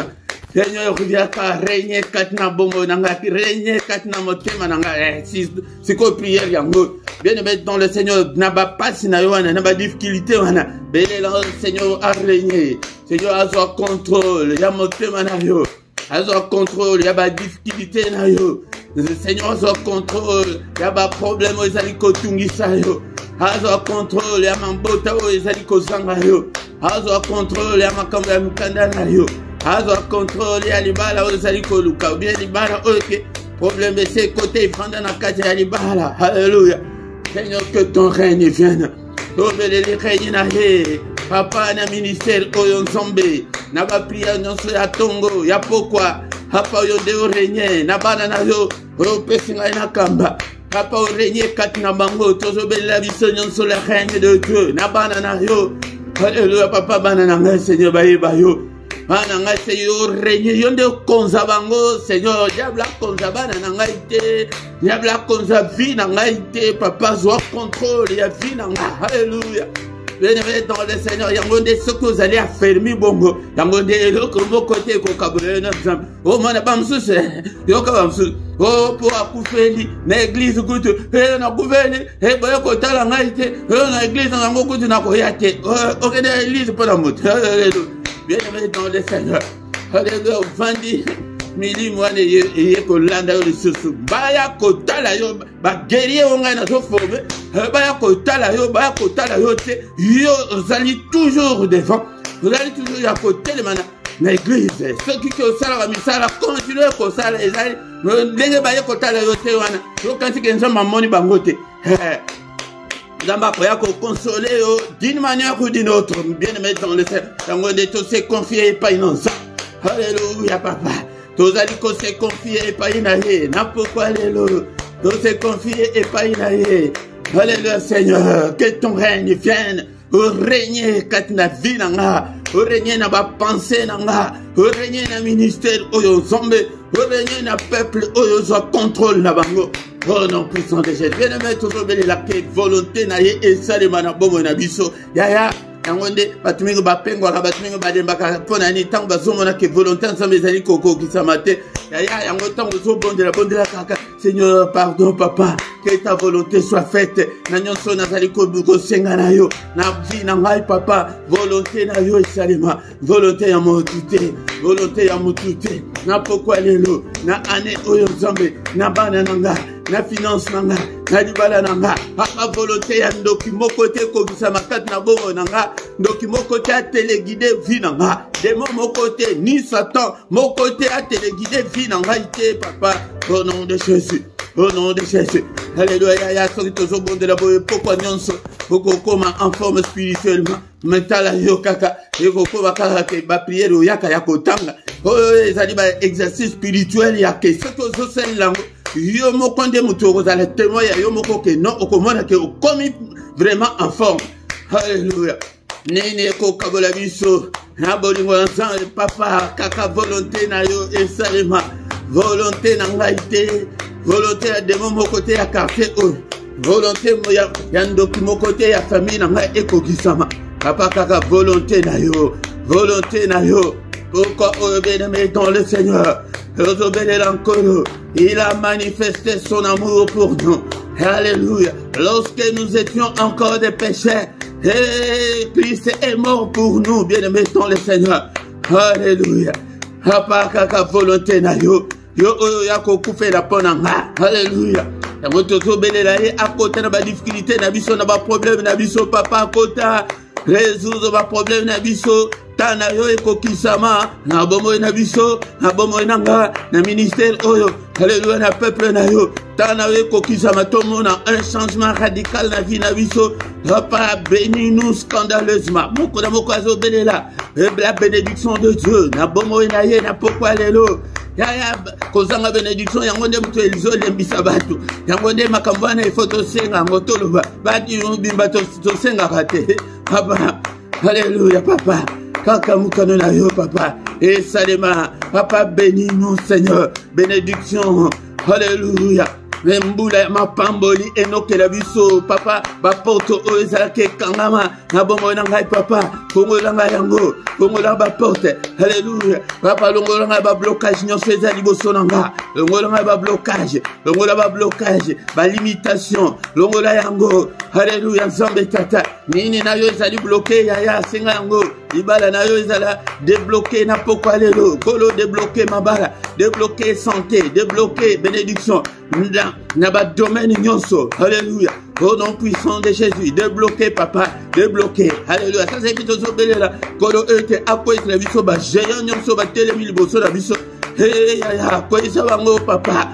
Seigneur, reviens à régner, katna bongo, nanga, régner, katna motema, nanga, c'est quoi prière, yango. Bien aimé dans le Seigneur, n'a pas si n'a pas difficulté, wana. Bien le Seigneur a régné. Seigneur a son contrôle, il y a motema na yo. A son contrôle, il y a pas difficulté na yo. Le Seigneur a son contrôle, il y a pas problème, il a kotungisa yo. A son contrôle, il y a mambota, il a kozanga yo. A son contrôle, il y a makambo ya mukanda na yo. Azo contrôle ya libala ozali koluka ou bien libala ok problème c'est côté prendre na kati ya libala. Alléluia. Seigneur, que ton règne vienne. Obele le règne na he papa na ministère oyo nzambe na ba prière nyonso ya tongo ya pokwa hapa yo de règne na bana na yo oyo pesinga na kamba papa o règne kati na bango tozobele la biso nyonso le règne de Dieu na bana na yo. Alléluia papa bana na ngai Seigneur ba yo bana ngai te yo régner yo nde konza bango Seigneur diable konza bana na ngai te diable konza vie na ngai te papa zwa contrôle ya vie na ngai alléluia. Bien-aimé dans le Seigneur, il y a ce que vous allez affermir bongo. Il y a un côté qu'on a exemple. Oh, mon abamsou, c'est. Oh, pour accoucher, l'église, écoute, et na gouverne, et boya kota la ngaite, na église, na ngoku, na koyate. Oh, l'église, pas la moto. Bien-aimé dans le Seigneur. Alléluia, vandi. Mili mwane ye kolanda yo lisusu baya kotala yo ba guerrier onga na so forme baya kotala yo te yo ozali toujours devant ozali toujours ya côté de mana na église ceux qui osala ba misala continuer kosala ezali ndenge baya kotala yo te wana yo kanti kenza mamoni bango te Zamba koya ko consoler yo d'une manière ou d'une autre bien aimé dans le Seigneur yango de tous se confier pas innocent alléluia papa. Tous allez se confier et pas inaye. N'a pourquoi les lots. Tous se confier et pas inaye. Alléluia Seigneur. Que ton règne vienne. Au régner quand na vie nanga. Au régner na ba pensée nanga. Au régner na ministère oyo zombe. Au régner na peuple oyo zo contrôle na bango. Oh non puissant de Jésus. Bien aimé toujours belle la volonté na ye et salima na bomo na biso. Ya. Yangonde batumingo bapengo ka batumingo badembaka pona ni tango bazomona ke volonté ensemble ezali koko kisamate ya yango tango zobondela kaka Seigneur pardon papa que ta volonté soit faite na nyonso nazali ko senga na yo na vie na ngai papa volonté na yo esalema volonté ya motute na pourquoi lelo na ane oyo nzambe na bana nanga na finance nanga na libala nanga papa volonté ya ndoki moko te ko kisamakati na bongo nanga ndoki moko te a téléguidé vie nanga démon moko te ni Satan moko te a téléguidé vie nanga ite papa au nom de Jésus. Au nom de Jésus. Alléluia. Ya soki tozo bonde la boye pourquoi nyonso poko koma en forme spirituellement mental yo kaka eko koma kaka ke ba prière yo yaka ya kotanga. Oh ezali ba exercice spirituel ya ke soto zo sel lango yo moko nde muto kozala témoin ya yo moko ke non okomona ke okomi vraiment en forme. Alléluia. Nene ko kabola biso na bolingo ensemble papa kaka volonté na yo esalema volonté na ngai te volonté ya démon moko te ya quartier oyo volonté ya ndoki moko te ya famille na ngai ekokisama papa kaka volonté na yo pourquoi oyo bien-aimé dans le Seigneur ozobelela nkolo il a manifesté son amour pour nous. Alléluia. Lorsque nous étions encore des pécheurs, Christ est mort pour nous, bien-aimés dans le Seigneur. Alléluia. Papa kaka volonté na yo oyo ya kokufa la ponanga. Alléluia. Ya moto zobelela ye akota na ba difficulté na biso na ba problème na biso papa akota résoudre ba problème na biso tana yo ekokisama na bomo na biso na bomo nanga na ministère oyo. Alléluia na peuple na yo tana yo ekokisama tomona un changement radical na vie na biso papa bénis nous scandaleusement moko na moko azobelela la bénédiction de Dieu na bomo na ye na pourquoi lelo ya kozanga bénédiction yango nde muto elizo lembisa bato yango nde makambo na ifoto senga ngotoloba bati bimba to senga kate papa. Alléluia papa kaka mukano na yo papa et salema papa bénis nous Seigneur bénédiction. Alléluia. Mbula mapamboli enokela biso papa baporto oyo ezalaki kangama na bongo na ngai papa kongola ngai yango kongola baporte. Alléluia papa longola ngai bablocage nyonso eza liboso na nga longola ngai bablocage balimitation longola yango. Alléluia nzambe tata nini na yo ezali bloqué yaya senga yango libala na yo ezala débloqué na pokwa lelo kolo débloqué mabala débloqué santé débloqué bénédiction na ba domaine nyonso. Alléluia. Au nom puissant de Jésus, débloqué papa, débloqué. Alléluia. Ça c'est plutôt sobelela. Kolo ete akoy na biso ba géant nyonso ba telemi liboso na biso. Hey ya ko isa bango papa.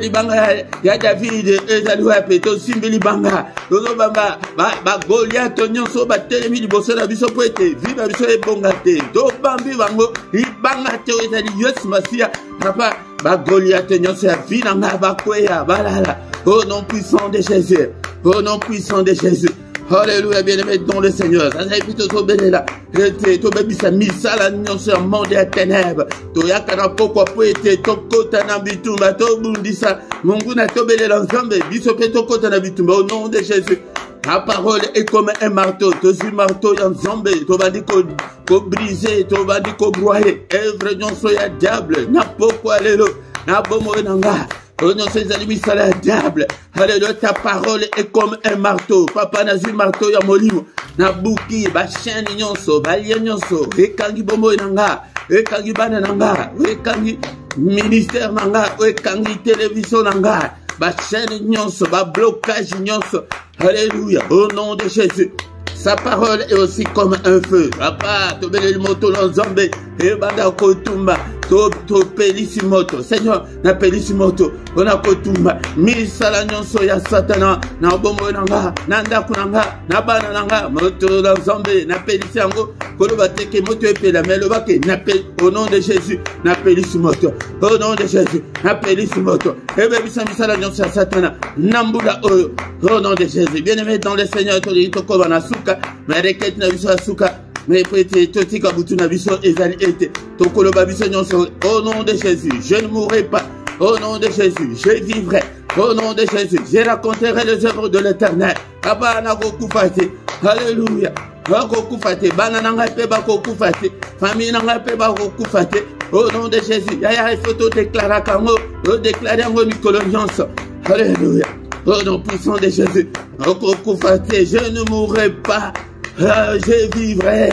Libanga ya David ezali wa peto simbi libanga. Dozo banga ba Goliath nyonso ba telemi liboso na biso po ete vi na biso ebonga te. Do bambi bango libanga te ezali Yesu Masia. Papa ba Goliath nyonso ya vi na nga ba kweya balala. Au nom puissant de Jésus. Au nom puissant de Jésus. Alléluia, bien-aimé dans le Seigneur. Ça c'est plutôt au bénéla. To baby sa misala nyonso monde ya ténèbres. To yakana pokwa po ete to kota na bitumba to bundisa. Mungu na to belela nzambe biso pe to kota na bitumba au nom de Jésus. La parole est comme un marteau. To si marteau ya nzambe to bandi ko briser, to bandi ko broyer. Evre nyonso ya diable na pokwa lelo na bomo nanga. Oh non, ces ennemis, ça la diable. Alléluia, ta parole est comme un marteau. Papa n'a vu marteau ya molimo. Na buki, ba chaîne nyonso, ba lien nyonso. Ekangi bomo nanga, ekangi bana nanga, ekangi ministère nanga, ekangi télévision nanga. Ba chaîne nyonso, ba blocage nyonso. Alléluia, au nom de Jésus. Sa parole est aussi comme un feu. Papa, to bele moto l'ensemble. Et banda kotumba. To pelissimoto. Seigneur, na pelissimoto. On a kotumba. Misala nyonso ya satana. Na bomo nanga. Nanda kunanga. Na bana nanga. Moto l'ensemble. Na pelissango. Kolo bateke moto epela. Mais le bake. Na pel. Au nom de Jésus. Na pelissimoto. Au nom de Jésus. Na pelissimoto. Et bien, misala nyonso ya satana. Nambula oyo. Au nom de Jésus. Bien-aimé dans le Seigneur. Toko banasuka. Mais requête na biso asuka. Mais peut-être totika butu na biso ezali ete. Tokolo babiso nyonso. Au nom de Jésus, je ne mourrai pas. Au nom de Jésus, je vivrai. Au nom de Jésus, je raconterai les œuvres de l'Éternel. Papa na kokufate. Alléluia. Bakokufate. Bana nanga pe bakokufate. Famille nanga pe bakokufate. Au nom de Jésus. Yaya photo déclara kango. Déclarer ngo mikolo nyonso. Alléluia. Au nom puissant de Jésus. Bakokufate. Je ne mourrai pas. Je vivrai,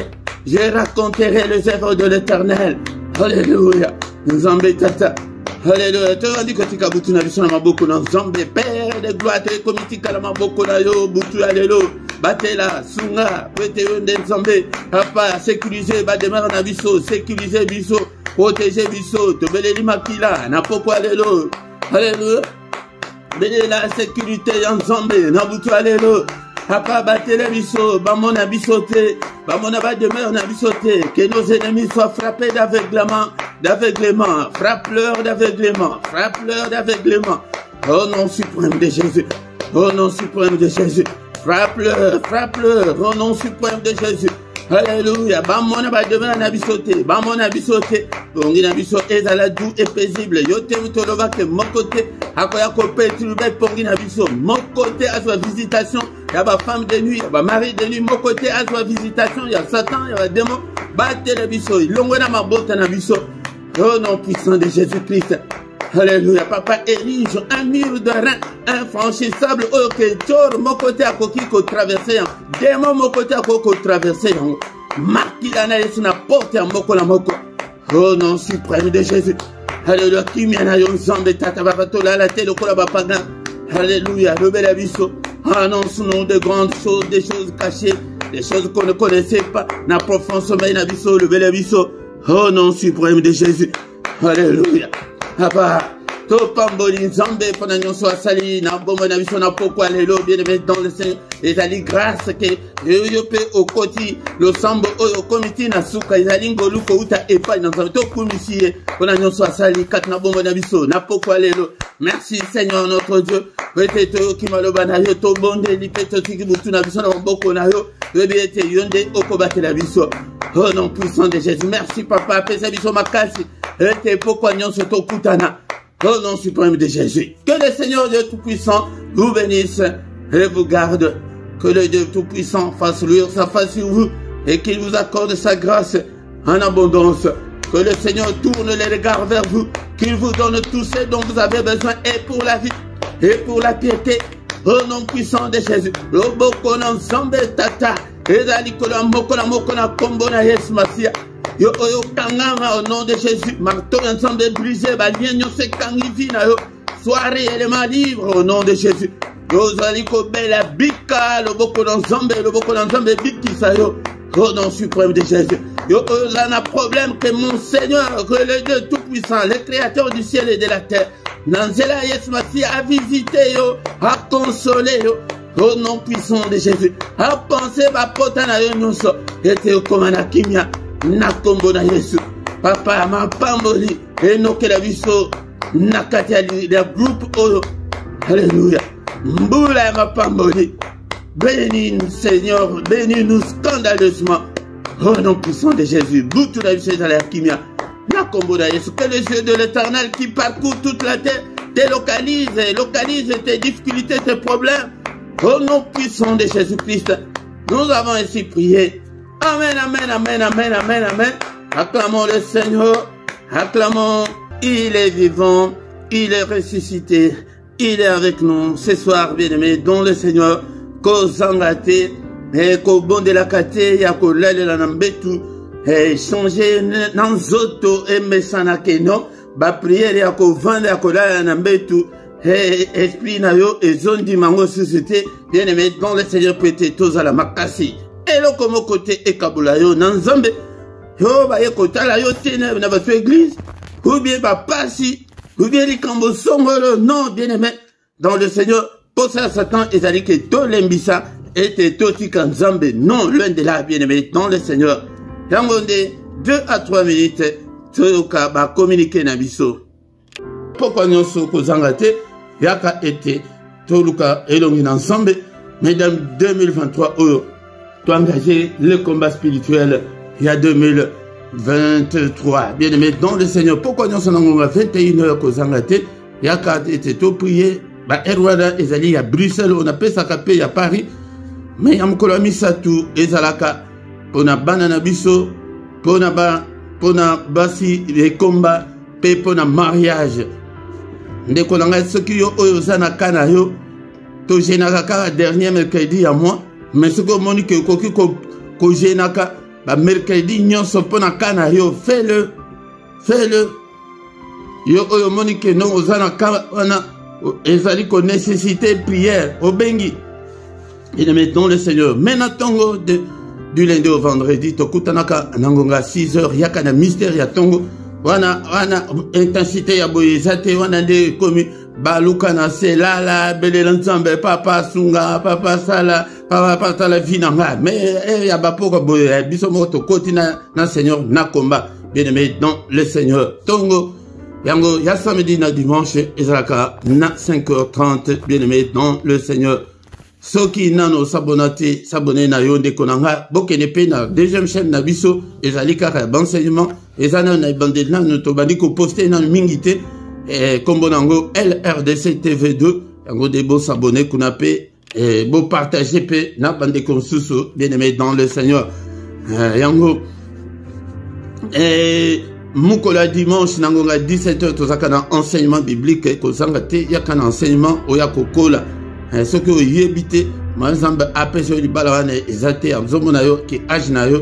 je raconterai les œuvres de l'Éternel. Alléluia. Nzambe tata. Alléluia. Tu as dit que tu as butu na biso na maboko na Nzambe Père de gloire te komitika la maboko na yo butu alelo. Batela sunga pete yonde Nzambe. Papa sécuriser ba demeure na biso, sécuriser biso, protéger biso, te beleli makila na poko alelo. Alléluia. Bele la sécurité ya Nzambe na butu alelo. Papa, batele biso, bamona bisote, bamona ba demeure na bisote, que nos ennemis soient frappés d'aveuglement, frappe-leur d'aveuglement, frappe-leur d'aveuglement. Au nom suprême de Jésus, au nom suprême de Jésus, frappe-leur, au nom suprême de Jésus. Alléluia. Bamona ba demeure na bisote, bamona bisote, bongi na biso ezala doux et paisible. Yote mutoloba ke mon côté, akoya ko perturber bongi na biso, mon côté à sa visitation. Il y a ma femme de nuit, il y a ma mari de nuit, mon côté à sa visitation, il y a Satan, il y a démon, battez le biso, il l'ongue ma botte na biso. Au nom puissant de Jésus-Christ. Alléluia. Papa érige un mur de rein infranchissable. Ok, tor, mon côté à coquille qu'on traversait. Démon, mon côté à coquille qu'on traversait. Marquis la naïs na porte à moko la moko. Au nom suprême de Jésus. Alléluia. Qui m'y en a yon zambe tata babatola la télé kola bapagan. Alléluia. Le bel abisso. Annonce-nous de grandes choses, des choses cachées, des choses qu'on ne connaissait pas. Na profond sommeil n'abisso, le bel abisso. Au nom suprême de Jésus. Alléluia. Papa, to pamboli nzambe pona nyonso asali na bombo na biso na poko alelo bien aimé dans le Seigneur. Ezali grâce que yo pe okoti lo sambo oyo komiti na suka ezali ngolu ko uta epai na nzambe to kumisiye pona nyonso asali kat na bombo na biso na poko alelo. Merci Seigneur notre Dieu. Peut-être ki maloba na yo to bonde li peto tiki butu na biso na boko na yo. Rebete yonde okobate la biso. Au nom puissant de Jésus. Merci papa pesa biso makasi. Et pourquoi nous sommes au Koutana, au nom suprême de Jésus. Que le Seigneur Dieu Tout-Puissant vous bénisse et vous garde. Que le Dieu Tout-Puissant fasse luire sa face sur vous et qu'il vous accorde sa grâce en abondance. Que le Seigneur tourne les regards vers vous, qu'il vous donne tout ce dont vous avez besoin et pour la vie et pour la piété. Au nom puissant de Jésus. Lobokona Zambe Tata. Ezali kola mokona kombo na Yesu Masia. Yo oyo kangama au nom de Jésus. Marteau ensemble brisé, balien nyo se kangivi na yo. Soirée élément libre au nom de Jésus. Yo zali ko bela bika, le boko d'ensemble biki sa yo. Au nom suprême de Jésus. Yo oyo zana problème que mon Seigneur, que le Dieu tout-puissant, le créateur du ciel et de la terre, Nanzela Yesu Masia a visité yo, a consolé yo. Au nom puissant de Jésus. A penser ma pota na yo nyonso. Ete yo komana kimia. Na kombo na Yesu. Papa ma pamboli. Enoke la biso. Nakati ya groupe oyo. Alléluia. Mbula ya ma pamboli. Bénis-nous, Seigneur, bénis-nous scandaleusement. Au nom puissant de Jésus, Boutou la vie de la Kimia, la combo d'Aïs, que les yeux de l'Éternel qui parcourt toute la terre localise tes difficultés, tes problèmes. Au nom puissant de Jésus-Christ, nous avons ainsi prié. Amen, amen, amen, amen, amen, amen. Acclamons le Seigneur, acclamons, il est vivant, il est ressuscité, il est avec nous ce soir, bien-aimés, dont le Seigneur, Kozangate, et Kobon de la Kate, Yako Lele la Nambetu, et changer Nanzoto et Mesanakeno, ba prière Yako Vande Yako Lele la Nambetu, et esprit Nayo et zone du mango société, bien-aimés, dont le Seigneur peut être tous à la Makasi. Et le comme côté et Kabulayo, Nanzambe, yo ba yekota la yo tene na votre église, ou bien ba pasi, ou bien les cambo songolo, non, bien-aimés, dans le Seigneur, pour ça Satan, et ça dit que tout l'embissa, et tout Kanzambe, non, loin de là, bien-aimés, dans le Seigneur. Yangonde, 2 à 3 minutes, Toyoka va communiquer na biso. Pourquoi nous sommes kozangate, yaka été, Toluka elongi ensemble, mesdames 2023, tu engagé le combat spirituel, il y a 2023, bien-aimés, dans le Seigneur. Pourquoi nous sommes en 21h kozangate, yaka été tout prié, bah, Erwada, Ezali, à Bruxelles, on appelle ça capé, à Paris. Mais il y a un misatu, Ezalaka, pour na banana biso, pour na basi, les combats, pour na mariage. Dès qu'on a ce qui yo, Oyozana Kanayo, to Genaka, dernier mercredi à moi, mais ce que Monique, ko Genaka, bah, mercredi, nyon sopona Kanayo, fais-le. Yo, Monique, non, Ozana Kana, Ezali ko nécessité prière au bengi. Et mettons le Seigneur. Maintenant tongo du lundi au vendredi to kutanaka nangonga 6h yakana mystère ya tongo wana intensité ya boyezate wana de komi baluka na selala belela nzambe papa sunga papa sala papa patala vinanga mais ya bapoko boye biso moto koti na Seigneur na combat bien-aimé dans le Seigneur tongo yango ya samedi na dimanche ezalaka na 5h30 bien-aimé dans le Seigneur. Soki nano s'abonner na yo de konanga bokene pe na deuxième chaîne na biso ezali kaka d'enseignement ezana na bande na to bandi ko poster na mingité kombo nango LRDC TV2 yango de bo s'abonner kuna pe bo partager pe na bande konsusu bien-aimé dans le Seigneur yango mukola dimanche nangonga 17h tozaka na enseignement biblique kozanga te yakana enseignement oya kokola ce que vous évitez, par exemple, après ce libala, ils étaient en zone qui âge na yo.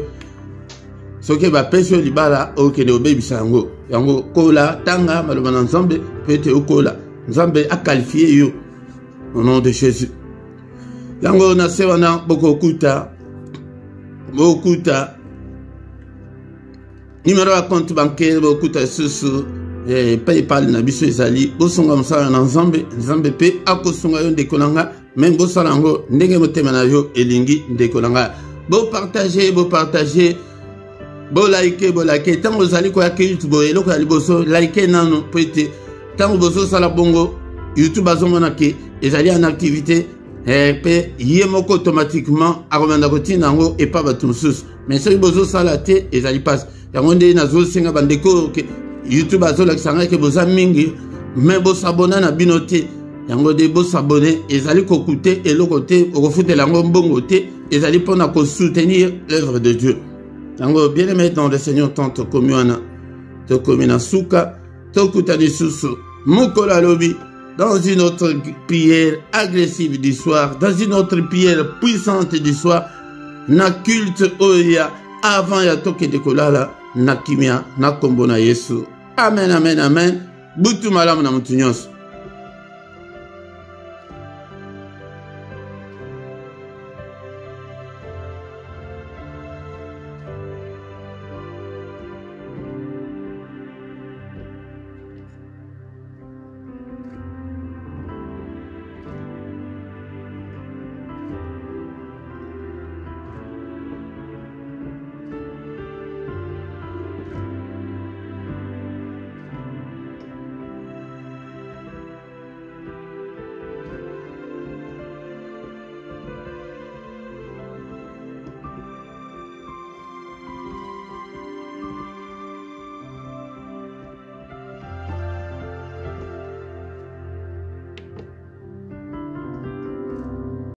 Ce que va pêcher libala, ok, le baby sango. Yango kola, tanga, malheureusement ensemble, peut-être au kola. Ensemble a qualifié yo au nom de Jésus. Yango na sewana beaucoup kuta. Numéro à compte bancaire, beaucoup kuta susu. PayPal na biso ezali bosonga mosala na nzambe pe akosonga yo ndeko nanga même bosala yango ndenge motema na yo elingi ndeko nanga bo partager bo like tango ozali koya ke YouTube eloko ya liboso like nano po ete tango boso sala bongo YouTube azomona ke ezali en activité pe ye moko automatiquement akomanda kotina yango epa bato mosusu mais soki bozo sala te ezali passe yango nde nazosenga bandeko ke YouTube azola kisanga ke boza mingi mais bo s'abonner na binote yango de bo s'abonner ezali ko coûter et le côté au refute la mbongo te ezali pona ko soutenir l'œuvre de Dieu yango bien aimé dans le Seigneur tante communion to komina suka to kutani susu mukola lobi dans une autre prière agressive du soir dans une autre prière puissante du soir na culte oya avant ya toke de kolala na kimia na kombo na Yesu. Amen, amen, amen. Butu malamu na mutu nyonso.